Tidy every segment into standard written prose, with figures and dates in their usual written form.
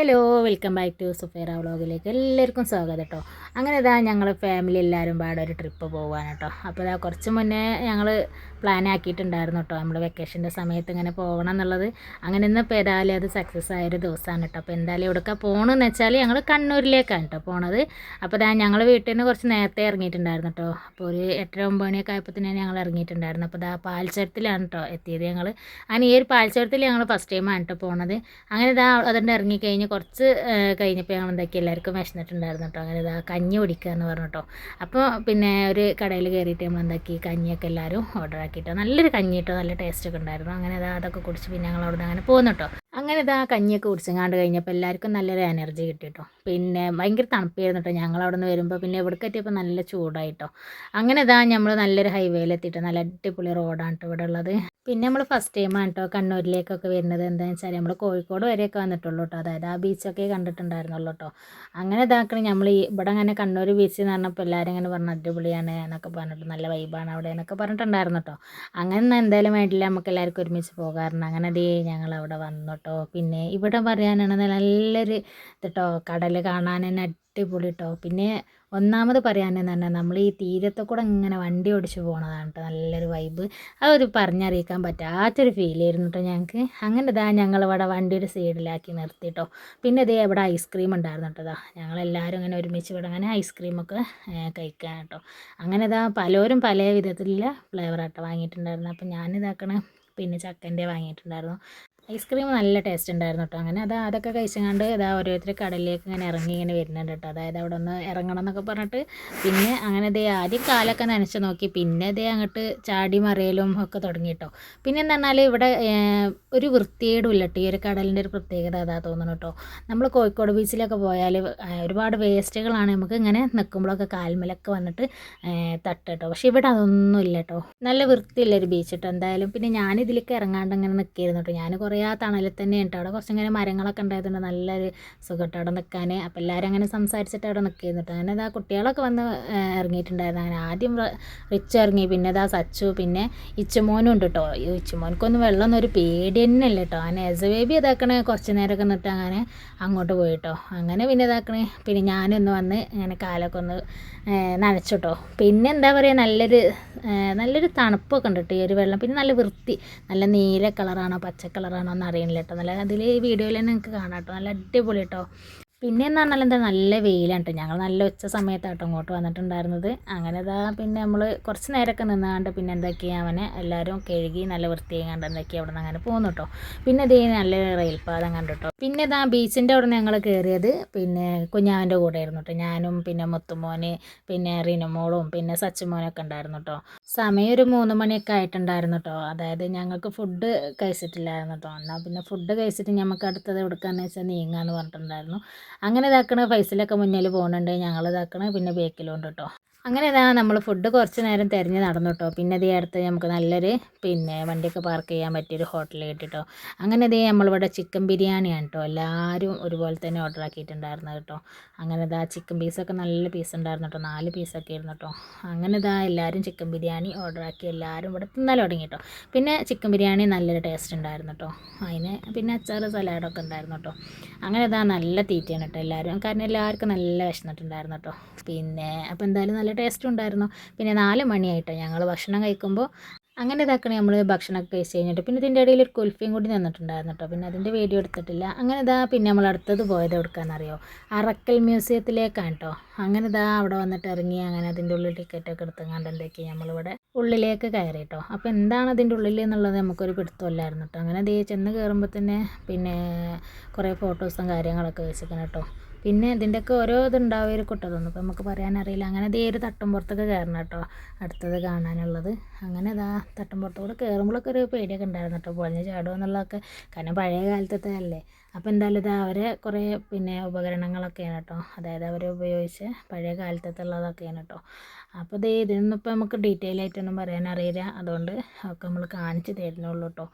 Hello, welcome back to സുഫേറ വ്ളോഗിലേക്ക് എല്ലാവർക്കും സ്വാഗതം കേട്ടോ. അങ്ങനെ ഇതാ ഞങ്ങൾ ഫാമിലി എല്ലാവരും പാടെ ഒരു ട്രിപ്പ് പോകാൻ കേട്ടോ. അപ്പോൾ ഇതാ കുറച്ച് മുന്നേ ഞങ്ങൾ പ്ലാൻ ആക്കിയിട്ടുണ്ടായിരുന്നു കേട്ടോ, നമ്മൾ വെക്കേഷൻ്റെ സമയത്ത് ഇങ്ങനെ പോകണം എന്നുള്ളത്. അങ്ങനെ ഇന്നിപ്പോൾ ഏതായാലും അത് സക്സസ് ആയൊരു ദിവസമാണ് കേട്ടോ. അപ്പോൾ എന്തായാലും എവിടെയൊക്കെ പോകണമെന്ന് വെച്ചാൽ ഞങ്ങൾ കണ്ണൂരിലേക്കാണ് കേട്ടോ പോണത്. അപ്പോൾ ഇതാ ഞങ്ങൾ വീട്ടിൽ നിന്ന് കുറച്ച് നേരത്തെ ഇറങ്ങിയിട്ടുണ്ടായിരുന്നു കേട്ടോ. അപ്പോൾ ഒരു 8-9 മണിയൊക്കെ ആയപ്പോൾ തന്നെ ഞങ്ങൾ ഇറങ്ങിയിട്ടുണ്ടായിരുന്നു. അപ്പോൾ ഇതാ പാൽച്ചുരത്തിലാണ് കേട്ടോ എത്തിയത് ഞങ്ങൾ. അങ്ങനെ ഈ ഒരു പാൽച്ചുരത്തിൽ ഞങ്ങൾ ഫസ്റ്റ് ടൈമാണ് കേട്ടോ പോണത്. അങ്ങനെ ഇതാ അതുകൊണ്ട് ഇറങ്ങിക്കഴിഞ്ഞ് കുറച്ച് കഴിഞ്ഞപ്പോൾ ഞങ്ങൾ എന്താക്കി എല്ലാവർക്കും വിശന്നിട്ടുണ്ടായിരുന്നു കേട്ടോ. അങ്ങനെ ഇതാ കഞ്ഞി കുടിക്കുക എന്ന് പറഞ്ഞു കേട്ടോ. അപ്പോൾ പിന്നെ ഒരു കടയിൽ കയറിയിട്ട് നമ്മൾ എന്താക്കി കഞ്ഞിയൊക്കെ എല്ലാവരും ഓർഡർ ആക്കിയിട്ടോ. നല്ലൊരു കഞ്ഞി കേട്ടോ, നല്ല ടേസ്റ്റൊക്കെ ഉണ്ടായിരുന്നു. അങ്ങനെ ഇതാ അതൊക്കെ കുടിച്ച് പിന്നെ ഞങ്ങൾ അവിടെ നിന്ന് അങ്ങനെ പോകുന്നു കേട്ടോ. അങ്ങനെ ഇതാ കഞ്ഞിയൊക്കെ കുടിച്ചങ്ങാണ്ട് കഴിഞ്ഞപ്പോൾ എല്ലാവർക്കും നല്ലൊരു എനർജി കിട്ടി കേട്ടോ. പിന്നെ ഭയങ്കര തണുപ്പായിരുന്നു കേട്ടോ ഞങ്ങൾ അവിടെ നിന്ന് വരുമ്പോൾ. പിന്നെ ഇവിടേക്ക് എത്തിയപ്പോൾ നല്ല ചൂടായിട്ടോ. അങ്ങനെ ഇതാ നമ്മൾ നല്ലൊരു ഹൈവേയിലെത്തിയിട്ട് നല്ല അടിപൊളി റോഡാണ് കേട്ടോ ഇവിടെ ഉള്ളത്. പിന്നെ നമ്മൾ ഫസ്റ്റ് ടൈമാണ് കേട്ടോ കണ്ണൂരിലേക്കൊക്കെ വരുന്നത്. എന്താണെന്ന് വെച്ചാൽ നമ്മൾ കോഴിക്കോട് വരെയൊക്കെ വന്നിട്ടുള്ളൂ കേട്ടോ. അതായത് ആ ബീച്ചൊക്കെ കണ്ടിട്ടുണ്ടായിരുന്നുള്ളൂ കേട്ടോ. അങ്ങനെ ഇതാക്കണം നമ്മൾ ഈ ഇവിടെ അങ്ങനെ കണ്ണൂർ ബീച്ച് എന്ന് പറഞ്ഞപ്പോൾ എല്ലാവരും ഇങ്ങനെ പറഞ്ഞു അടിപൊളിയാണ് എന്നൊക്കെ പറഞ്ഞിട്ട് നല്ല വൈബാണ് അവിടെ എന്നൊക്കെ പറഞ്ഞിട്ടുണ്ടായിരുന്നു കേട്ടോ. അങ്ങനെ എന്തായാലും വേണ്ടില്ല, നമുക്ക് എല്ലാവർക്കും ഒരുമിച്ച് പോകാറുണ്ട്. അങ്ങനെ അതേ ഞങ്ങൾ അവിടെ വന്നു കേട്ടോ. പിന്നെ ഇവിടെ പറയാനാണെങ്കിൽ നല്ലൊരു കേട്ടോ, കടൽ കാണാൻ തന്നെ അടിപൊളി കേട്ടോ. പിന്നെ ഒന്നാമത് പറയാനെന്ന് പറഞ്ഞാൽ നമ്മൾ ഈ തീരത്തെ കൂടെ ഇങ്ങനെ വണ്ടി ഓടിച്ച് പോകണതാണ് കേട്ടോ നല്ലൊരു വൈബ്. അതൊരു പറഞ്ഞറിയിക്കാൻ പറ്റാത്തൊരു ഫീലായിരുന്നു കേട്ടോ ഞങ്ങൾക്ക്. അങ്ങനെ ഇതാ ഞങ്ങളിവിടെ വണ്ടി ഒരു സൈഡിലാക്കി നിർത്തി കേട്ടോ. പിന്നെ ഇതേ ഇവിടെ ഐസ്ക്രീം ഉണ്ടായിരുന്നു കേട്ടോ. ഞങ്ങളെല്ലാവരും ഇങ്ങനെ ഒരുമിച്ച് ഇവിടെ അങ്ങനെ ഐസ്ക്രീമൊക്കെ കഴിക്കാൻ കേട്ടോ. അങ്ങനെ ഇതാ പലരും പല വിധത്തിലുള്ള ഫ്ലേവറാട്ടോ വാങ്ങിയിട്ടുണ്ടായിരുന്നു. അപ്പം ഞാനിതാക്കണ പിന്നെ ചക്കൻ്റെ വാങ്ങിയിട്ടുണ്ടായിരുന്നു. ഐസ്ക്രീം നല്ല ടേസ്റ്റ് ഉണ്ടായിരുന്നു കേട്ടോ. അങ്ങനെ അതൊക്കെ കഴിച്ചങ്ങാണ്ട് ഓരോരുത്തർ കടലിലേക്ക് ഇങ്ങനെ ഇറങ്ങി ഇങ്ങനെ വരുന്നുണ്ട് കേട്ടോ. അതായത് അവിടെ ഒന്ന് ഇറങ്ങണം എന്നൊക്കെ പറഞ്ഞിട്ട്. പിന്നെ അങ്ങനെ ആദ്യം കാലൊക്കെ നനച്ച് നോക്കി, പിന്നെ അങ്ങോട്ട് ചാടി മറിയലും ഒക്കെ തുടങ്ങി കേട്ടോ. പിന്നെ എന്ന് പറഞ്ഞാൽ ഇവിടെ ഒരു വൃത്തികേടുമില്ല കേട്ടോ. ഈ ഒരു കടലിൻ്റെ ഒരു പ്രത്യേകത അതാ തോന്നുന്നു കേട്ടോ. നമ്മൾ കോഴിക്കോട് ബീച്ചിലൊക്കെ പോയാൽ ഒരുപാട് വേസ്റ്റുകളാണ് നമുക്ക് ഇങ്ങനെ നിൽക്കുമ്പോഴൊക്കെ കാൽമലൊക്കെ വന്നിട്ട് തട്ട് കേട്ടോ. പക്ഷെ ഇവിടെ അതൊന്നും ഇല്ല കേട്ടോ. നല്ല വൃത്തിയുള്ളൊരു ബീച്ച് കേട്ടോ എന്തായാലും. പിന്നെ ഞാനിതിലേക്ക് ഇറങ്ങാണ്ട് ഇങ്ങനെ നിൽക്കിയിരുന്നു കേട്ടോ. ഞാൻ കുറേ ആ തണലിൽ തന്നെ ഉണ്ട്. അവിടെ കുറച്ചിങ്ങനെ മരങ്ങളൊക്കെ ഉണ്ടായതുകൊണ്ട് നല്ലൊരു സുഖമായിട്ട് അവിടെ നിൽക്കാൻ. അപ്പോൾ എല്ലാവരും അങ്ങനെ സംസാരിച്ചിട്ട് അവിടെ നിൽക്കുന്നു കേട്ടോ. അങ്ങനെ കുട്ടികളൊക്കെ വന്ന് ഇറങ്ങിയിട്ടുണ്ടായിരുന്നു. അങ്ങനെ ആദ്യം റിച്ച് ഇറങ്ങി, പിന്നെ സച്ചു, പിന്നെ ഇച്ചുമോനും ഉണ്ട് കേട്ടോ. ഈ ഇച്ചുമോനക്കൊന്നും വെള്ളമൊന്നും ഒരു പേടി തന്നെ ഇല്ല കേട്ടോ. അങ്ങനെ എസ് ബേബി ഇതാക്കണേ കുറച്ച് നേരമൊക്കെ നിന്നിട്ട് അങ്ങനെ അങ്ങോട്ട് പോയി കേട്ടോ. അങ്ങനെ പിന്നെ ഇതാക്കണേ പിന്നെ ഞാനൊന്ന് വന്ന് ഇങ്ങനെ കാലൊക്കെ ഒന്ന് നനച്ചിട്ടോ. പിന്നെ എന്താ പറയുക, നല്ലൊരു തണുപ്പൊക്കെ ഉണ്ട് കേട്ടോ ഈ ഒരു വെള്ളം. പിന്നെ നല്ല വൃത്തി, നല്ല നീല കളറാണോ പച്ച കളറാണോ എന്ന് അറിയണില്ല കേട്ടോ. നല്ല അതിൽ ഈ വീഡിയോയിൽ തന്നെ നിങ്ങൾക്ക് കാണാം കേട്ടോ. നല്ല അടിപൊളി കേട്ടോ. പിന്നെ എന്ന് പറഞ്ഞാൽ എന്താ നല്ല വെയിലാണ് കേട്ടോ. ഞങ്ങൾ നല്ല ഉച്ച സമയത്താട്ടോ ഇങ്ങോട്ട് വന്നിട്ടുണ്ടായിരുന്നത്. അങ്ങനെ പിന്നെ നമ്മൾ കുറച്ച് നേരമൊക്കെ നിന്നാണ്ട് പിന്നെ എന്തൊക്കെയാണ് അവനെ എല്ലാവരും കഴുകി നല്ല വൃത്തിയായി കണ്ട് എന്തൊക്കെയാണ് അവിടെ നിന്ന് അങ്ങനെ പോകുന്നു കേട്ടോ. പിന്നെ നല്ല റെയിൽപാതം കണ്ടു കേട്ടോ. പിന്നെ ബീച്ചിൻ്റെ അവിടെ ഞങ്ങൾ കയറിയത് പിന്നെ കുഞ്ഞാവൻ്റെ കൂടെ ആയിരുന്നു കേട്ടോ. ഞാനും പിന്നെ മുത്തുമോന് പിന്നെ റിനുമോളും പിന്നെ സച്ചുമോനൊക്കെ ഉണ്ടായിരുന്നു കേട്ടോ. സമയം ഒരു 3 മണിയൊക്കെ ആയിട്ടുണ്ടായിരുന്നു കേട്ടോ. അതായത് ഞങ്ങൾക്ക് ഫുഡ് കഴിച്ചിട്ടില്ലായിരുന്നു കേട്ടോ. എന്നാൽ പിന്നെ ഫുഡ് കഴിച്ചിട്ട് നമുക്ക് അടുത്തത് എടുക്കാമെന്ന് വെച്ചാൽ നീങ്ങാന്ന് പറഞ്ഞിട്ടുണ്ടായിരുന്നു. അങ്ങനെ ഫൈസലൊക്കെ മുന്നിൽ പോകുന്നുണ്ട്, ഞങ്ങൾ പിന്നെ ബേക്കിലുണ്ട് കേട്ടോ. അങ്ങനെ നമ്മൾ ഫുഡ് കുറച്ച് നേരം തിരഞ്ഞ് നടന്നു കേട്ടോ. പിന്നെ അടുത്ത് നമുക്ക് നല്ലൊരു പിന്നെ വണ്ടിയൊക്കെ പാർക്ക് ചെയ്യാൻ പറ്റിയൊരു ഹോട്ടൽ കിട്ടിട്ടോ. അങ്ങനെ നമ്മളിവിടെ ചിക്കൻ ബിരിയാണിയാണ് കേട്ടോ എല്ലാവരും ഒരുപോലെ തന്നെ ഓർഡർ ആക്കിയിട്ടുണ്ടായിരുന്നത് കേട്ടോ. അങ്ങനെ ചിക്കൻ പീസൊക്കെ നല്ല പീസ് ഉണ്ടായിരുന്നു കേട്ടോ. 4 പീസൊക്കെ ആയിരുന്നു കേട്ടോ. അങ്ങനെ എല്ലാവരും ചിക്കൻ ബിരിയാണി ഓർഡർ ആക്കി എല്ലാവരും ഇവിടെ തിന്നാലും തുടങ്ങി കേട്ടോ. പിന്നെ ചിക്കൻ ബിരിയാണി നല്ലൊരു ടേസ്റ്റ് ഉണ്ടായിരുന്നു കേട്ടോ. അതിന് പിന്നെ അച്ചാർ സലാഡൊക്കെ ഉണ്ടായിരുന്നു കേട്ടോ. അങ്ങനെ നല്ല തീറ്റയാണ് കേട്ടോ എല്ലാവരും. കാരണം എല്ലാവർക്കും നല്ല വിശന്നിട്ടുണ്ടായിരുന്നു കേട്ടോ. പിന്നെ അപ്പോൾ എന്തായാലും നല്ല ടേസ്റ്റും ഉണ്ടായിരുന്നു. പിന്നെ 4 മണിയായിട്ടോ ഞങ്ങൾ ഭക്ഷണം കഴിക്കുമ്പോൾ. അങ്ങനെ നമ്മൾ ഭക്ഷണമൊക്കെ കഴിച്ച് കഴിഞ്ഞിട്ട് പിന്നെ ഇതിൻ്റെ ഇടയിൽ ഒരു കുൽഫിയും കൂടി നിന്നിട്ടുണ്ടായിരുന്നു കേട്ടോ. പിന്നെ അതിൻ്റെ വീഡിയോ എടുത്തിട്ടില്ല. അങ്ങനെ പിന്നെ നമ്മൾ അടുത്തത് പോയത് എടുക്കാമെന്നറിയോ, അറക്കൽ മ്യൂസിയത്തിലേക്കാണ് കേട്ടോ. അങ്ങനെ അവിടെ വന്നിട്ട് ഇറങ്ങി അങ്ങനെ അതിൻ്റെ ഉള്ളിൽ ടിക്കറ്റൊക്കെ എടുത്തുകൊണ്ട് എന്തൊക്കെയാണ് നമ്മളിവിടെ ഉള്ളിലേക്ക് കയറി കേട്ടോ. അപ്പോൾ എന്താണ് അതിൻ്റെ ഉള്ളിൽ എന്നുള്ളത് നമുക്കൊരു പിടുത്തമില്ലായിരുന്നു കേട്ടോ. അങ്ങനെ ചെന്ന് കയറുമ്പോൾ തന്നെ പിന്നെ കുറേ ഫോട്ടോസും കാര്യങ്ങളൊക്കെ വെച്ചിരിക്കണം കേട്ടോ. പിന്നെ ഇതിൻ്റെയൊക്കെ ഓരോ ഇതുണ്ടാവുമായിരിക്കും കേട്ടോ. അതൊന്നും ഇപ്പോൾ നമുക്ക് പറയാനറിയില്ല. അങ്ങനെ ഒരു തട്ടുംപുറത്തൊക്കെ കയറണം കേട്ടോ അടുത്തത് കാണാനുള്ളത്. അങ്ങനെ തട്ടുംപുറത്തോടെ കയറുമ്പോഴൊക്കെ ഒരു പേടിയൊക്കെ ഉണ്ടായിരുന്നു കേട്ടോ, പൊളിഞ്ഞ് ചാടുമോ എന്നുള്ളതൊക്കെ. കാരണം പഴയ കാലത്തെ അല്ലേ. അപ്പോൾ എന്തായാലും അവരെ കുറേ പിന്നെ ഉപകരണങ്ങളൊക്കെയാണ് കേട്ടോ. അതായത് അവർ ഉപയോഗിച്ച് പഴയ കാലത്തുള്ളതൊക്കെയാണ് കേട്ടോ. അപ്പോൾ ഇതിനൊന്നും ഇപ്പോൾ നമുക്ക് ഡീറ്റെയിൽ ആയിട്ടൊന്നും പറയാനറിയില്ല. അതുകൊണ്ട് ഒക്കെ നമ്മൾ കാണിച്ച് തരുന്നുള്ളൂ കേട്ടോ.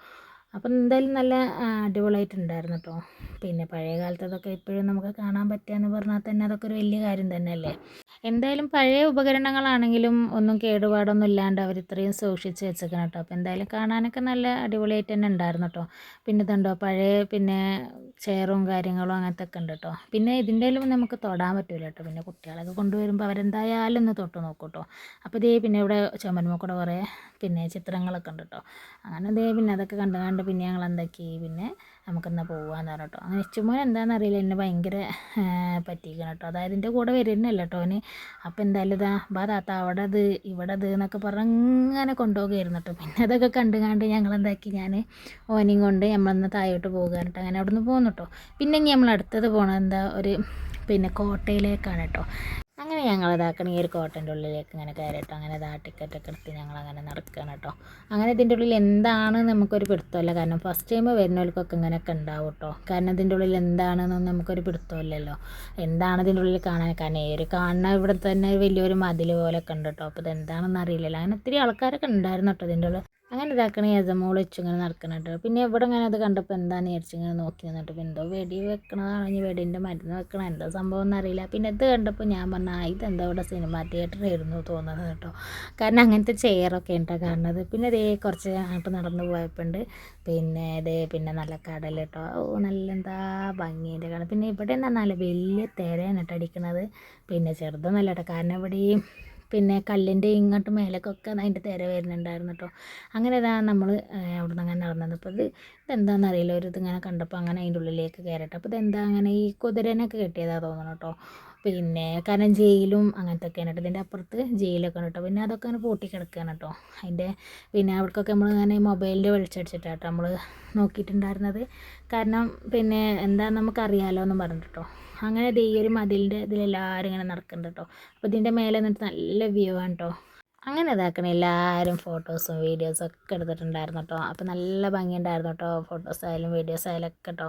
അപ്പം എന്തായാലും നല്ല അടിപൊളിയായിട്ടുണ്ടായിരുന്നു കേട്ടോ. പിന്നെ പഴയ കാലത്തതൊക്കെ ഇപ്പോഴും നമുക്ക് കാണാൻ പറ്റുക എന്ന് പറഞ്ഞാൽ തന്നെ അതൊക്കെ ഒരു വലിയ കാര്യം തന്നെയല്ലേ. എന്തായാലും പഴയ ഉപകരണങ്ങളാണെങ്കിലും ഒന്നും കേടുപാടൊന്നും ഇല്ലാണ്ട് അവർ ഇത്രയും സൂക്ഷിച്ച് വെച്ചേക്കണം കേട്ടോ. അപ്പോൾ എന്തായാലും കാണാനൊക്കെ നല്ല അടിപൊളിയായിട്ട് തന്നെ ഉണ്ടായിരുന്നു കേട്ടോ. പിന്നെ ഇതുണ്ടോ പഴയ പിന്നെ ചെയറും കാര്യങ്ങളും അങ്ങനത്തെ ഒക്കെ ഉണ്ട് കേട്ടോ. പിന്നെ ഇതിൻ്റെയിലും നമുക്ക് തൊടാൻ പറ്റില്ല കേട്ടോ. പിന്നെ കുട്ടികളൊക്കെ കൊണ്ടുവരുമ്പോൾ അവരെന്തായാലും ഒന്ന് തൊട്ട് നോക്കും കേട്ടോ. അപ്പോൾ ഇതേ പിന്നെ ഇവിടെ ചുമരുമ്മ കൂടെ കുറേ പിന്നെ ചിത്രങ്ങളൊക്കെ ഉണ്ട് കേട്ടോ. അങ്ങനെ ഇതേ പിന്നെ അതൊക്കെ കണ്ട് കണ്ട് പിന്നെ ഞങ്ങൾ എന്താക്കി പിന്നെ നമുക്കെന്നാൽ പോകാമെന്ന് പറഞ്ഞു കേട്ടോ. അങ്ങനെ ഇച്ചുമോൻ എന്താണെന്ന് അറിയില്ല എന്നെ ഭയങ്കര പറ്റിക്കണം കേട്ടോ. അതായത് എൻ്റെ കൂടെ വരുന്നല്ല കേട്ടോ അവന്. അപ്പോൾ എന്തായാലും ഇതാ ബാ താത്ത അവിടെ അത് ഇവിടെ അത് എന്നൊക്കെ പറഞ്ഞ് അങ്ങനെ കൊണ്ടുപോകുമായിരുന്നു കേട്ടോ. പിന്നെ അതൊക്കെ കണ്ട് കണ്ട് ഞങ്ങൾ എന്താക്കി ഞാൻ ഓനെയും കൊണ്ട് നമ്മളന്ന് താഴോട്ട് പോകാനിട്ട് അങ്ങനെ അവിടെ നിന്ന് പോന്നു കേട്ടോ. പിന്നെ ഇനി നമ്മൾ അടുത്തത് പോകണത് എന്താ ഒരു പിന്നെ കോട്ടയിലേക്കാണ് കേട്ടോ. അങ്ങനെ ഞങ്ങൾ ഇതാക്കണം ഈ ഒരു കോട്ടൻ്റെ ഉള്ളിലേക്ക് ഇങ്ങനെ കയറിട്ടോ. അങ്ങനെ ഇതാ ടിക്കറ്റൊക്കെ എടുത്ത് ഞങ്ങളങ്ങനെ നടക്കുകയാണ് കേട്ടോ. അങ്ങനെ ഇതിൻ്റെ ഉള്ളിൽ എന്താണ് നമുക്കൊരു പിടുത്തമല്ല. കാരണം ഫസ്റ്റ് ടൈം വരുന്നവർക്കൊക്കെ ഇങ്ങനെയൊക്കെ ഉണ്ടാവും കേട്ടോ. കാരണം ഇതിൻ്റെ ഉള്ളിൽ എന്താണെന്നൊന്നും നമുക്കൊരു പിടുത്തമില്ലല്ലോ. എന്താണ് ഇതിൻ്റെ ഉള്ളിൽ കാണാൻ. കാരണം ഈ ഒരു കാണുന്ന ഇവിടെ തന്നെ വലിയൊരു മതിൽ പോലെയൊക്കെ ഉണ്ട് കേട്ടോ. അപ്പോൾ ഇതെന്താണെന്ന് അറിയില്ലല്ലോ. അങ്ങനെ ഒത്തിരി ആൾക്കാരൊക്കെ ഉണ്ടായിരുന്നു കേട്ടോ ഇതിൻ്റെ ഉള്ളിൽ. അങ്ങനെ ഇതാക്കണേ യജമോൾ വെച്ചിങ്ങനെ നടക്കുന്നുണ്ട്. പിന്നെ ഇവിടെ ഇങ്ങനെ അത് കണ്ടപ്പോൾ എന്താണെന്ന് വിചാരിച്ചിങ്ങനെ നോക്കി നിന്നിട്ട് എന്തോ വെടി വെക്കണതാണോ ഇനി വെടീൻ്റെ മരുന്ന് വെക്കണം എന്താ സംഭവം എന്നറിയില്ല. പിന്നെ ഇത് കണ്ടപ്പോൾ ഞാൻ പറഞ്ഞു ഇതെന്താ ഇവിടെ സിനിമ തിയേറ്ററായിരുന്നു തോന്നുന്നത് കേട്ടോ. കാരണം അങ്ങനത്തെ ചെയറൊക്കെ ഉണ്ടോ കാണുന്നത്. പിന്നെ ഇതേ കുറച്ച് അങ്ങോട്ട് നടന്നു പോയപ്പോണ്ട് പിന്നെ ഇതേ പിന്നെ നല്ല കടൽ കേട്ടോ. നല്ല എന്താ ഭംഗിൻ്റെ കാണാം. പിന്നെ ഇവിടെ എന്താ നല്ല വലിയ തിരയാണ് കേട്ടോ അടിക്കണത്. പിന്നെ ചെറുതൊന്നുമല്ല കേട്ടോ. കാരണം ഇവിടെയും പിന്നെ കല്ലിൻ്റെ ഇങ്ങോട്ട് മേലേക്കൊക്കെ അതിൻ്റെ തിര വരുന്നുണ്ടായിരുന്നു കേട്ടോ. അങ്ങനെ ഇതാ നമ്മൾ അവിടെ നിന്ന് അങ്ങനെ നടന്നത്. അപ്പോൾ ഇതെന്താണെന്ന് അറിയില്ല. ഒരു ഇതിങ്ങനെ കണ്ടപ്പോൾ അങ്ങനെ അതിൻ്റെ ഉള്ളിലേക്ക് കയറട്ടെ. അപ്പോൾ ഇതെന്താ അങ്ങനെ ഈ കുതിരനൊക്കെ കെട്ടിയതാണ് തോന്നണം കേട്ടോ. പിന്നെ കാരണം ജയിലും അങ്ങനത്തെ ഒക്കെയാണ് കേട്ടോ. ഇതിൻ്റെ അപ്പുറത്ത് ജയിലൊക്കെ ഉണ്ട് കേട്ടോ. പിന്നെ അതൊക്കെ അങ്ങനെ പൂട്ടി കിടക്കുകയാണ് കേട്ടോ. അതിൻ്റെ പിന്നെ അവിടേക്കൊക്കെ നമ്മൾ അങ്ങനെ മൊബൈലിൻ്റെ വെളിച്ചടിച്ചിട്ടാണ് കേട്ടോ നമ്മൾ നോക്കിയിട്ടുണ്ടായിരുന്നത്. കാരണം പിന്നെ എന്താ നമുക്കറിയാലോ എന്നും പറഞ്ഞിട്ട് കേട്ടോ. അങ്ങനെ ഈ ഒരു മതിലിൻ്റെ ഇതിലെല്ലാവരും ഇങ്ങനെ നടക്കുന്നുണ്ട് കേട്ടോ. അപ്പോൾ ഇതിൻ്റെ മേലെ നിന്നിട്ട് നല്ല വ്യൂ ആണ് കേട്ടോ. അങ്ങനെ ഇതാക്കണേ എല്ലാവരും ഫോട്ടോസും വീഡിയോസും ഒക്കെ എടുത്തിട്ടുണ്ടായിരുന്നു കേട്ടോ. അപ്പോൾ നല്ല ഭംഗിയുണ്ടായിരുന്നു കേട്ടോ. ഫോട്ടോസ് ആയാലും വീഡിയോസ് ആയാലും ഒക്കെ കേട്ടോ.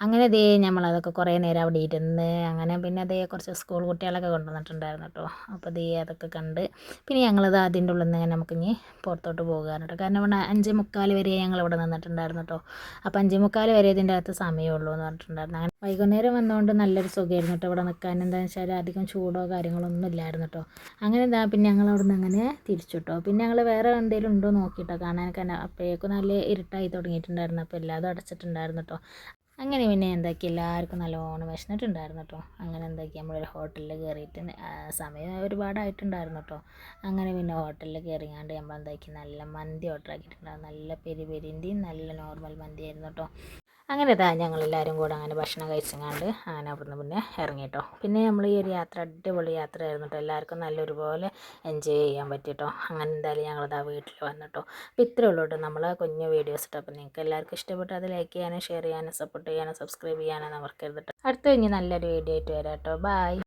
അങ്ങനെ നമ്മളതൊക്കെ കുറേ നേരം അവിടെ ഇരുന്ന് അങ്ങനെ പിന്നെ കുറച്ച് സ്കൂൾ കുട്ടികളൊക്കെ കൊണ്ടുവന്നിട്ടുണ്ടായിരുന്നു കേട്ടോ. അപ്പോൾ അതൊക്കെ കണ്ട് പിന്നെ ഞങ്ങളത് അതിൻ്റെ ഉള്ളിൽ നിന്ന് നമുക്കിനി പുറത്തോട്ട് പോകാൻ കേട്ടോ. കാരണം ഇവിടെ 5:45 വരെ ഞങ്ങളിവിടെ നിന്നിട്ടുണ്ടായിരുന്നു കേട്ടോ. അപ്പോൾ 5:45 വരെ ഇതിൻ്റെ അകത്ത് സമയമുള്ളൂ എന്ന് പറഞ്ഞിട്ടുണ്ടായിരുന്നു. അങ്ങനെ വൈകുന്നേരം വന്നുകൊണ്ട് നല്ലൊരു സുഖമായിരുന്നു കേട്ടോ ഇവിടെ നിൽക്കാൻ. എന്താണെന്ന് വെച്ചാൽ അധികം ചൂടോ കാര്യങ്ങളൊന്നും ഇല്ലായിരുന്നു കേട്ടോ. അങ്ങനെ പിന്നെ ഞങ്ങളവിടെ നിന്ന് അങ്ങനെ തിരിച്ചു കേട്ടോ. പിന്നെ ഞങ്ങൾ വേറെ എന്തെങ്കിലും ഉണ്ടോ നോക്കിയിട്ടോ കാണാനൊക്കെ. അപ്പോഴേക്കും നല്ല ഇരുട്ടായി തുടങ്ങിയിട്ടുണ്ടായിരുന്നു. അപ്പോൾ എല്ലാതും അടച്ചിട്ടുണ്ടായിരുന്നു കേട്ടോ. അങ്ങനെ പിന്നെ എന്താക്കി എല്ലാവർക്കും നല്ലോണം വിശന്നിട്ടുണ്ടായിരുന്നു കേട്ടോ. അങ്ങനെ എന്താക്കി നമ്മളൊരു ഹോട്ടലിൽ കയറിയിട്ട് സമയം ഒരുപാടായിട്ടുണ്ടായിരുന്നു കേട്ടോ. അങ്ങനെ പിന്നെ ഹോട്ടലിൽ കയറിയാണ്ട് നമ്മൾ എന്താക്കി നല്ല മന്തി ഓർഡർ ആക്കിയിട്ടുണ്ടായിരുന്നു. നല്ല പെരി പെരിൻ്റെയും നല്ല നോർമൽ മന്തി ആയിരുന്നു കേട്ടോ. അങ്ങനെ ഞങ്ങളെല്ലാവരും കൂടെ അങ്ങനെ ഭക്ഷണം കഴിച്ചങ്ങാണ്ട് അങ്ങനെ അവിടുന്ന് പിന്നെ ഇറങ്ങി കേട്ടോ. പിന്നെ നമ്മൾ ഈ ഒരു യാത്ര അടിപൊളി യാത്രയായിരുന്നു കേട്ടോ. എല്ലാവർക്കും നല്ലൊരുപോലെ എൻജോയ് ചെയ്യാൻ പറ്റി കേട്ടോ. അങ്ങനെ എന്തായാലും ഞങ്ങളിതാ വീട്ടിൽ വന്നു കേട്ടോ. അപ്പോൾ ഇത്രയേ ഉള്ളൂ കേട്ടോ നമ്മൾ കുഞ്ഞു വീഡിയോസ് ഇട്ടോ. അപ്പോൾ നിങ്ങൾക്ക് എല്ലാവർക്കും ഇഷ്ടപ്പെട്ട് അത് ലൈക്ക് ചെയ്യാനും ഷെയർ ചെയ്യാനും സപ്പോർട്ട് ചെയ്യാനും സബ്സ്ക്രൈബ് ചെയ്യാനും മറക്കരുത് കേട്ടോ. അടുത്ത കഴിഞ്ഞ് നല്ലൊരു വീഡിയോ ആയിട്ട് വരാം കേട്ടോ. ബൈ.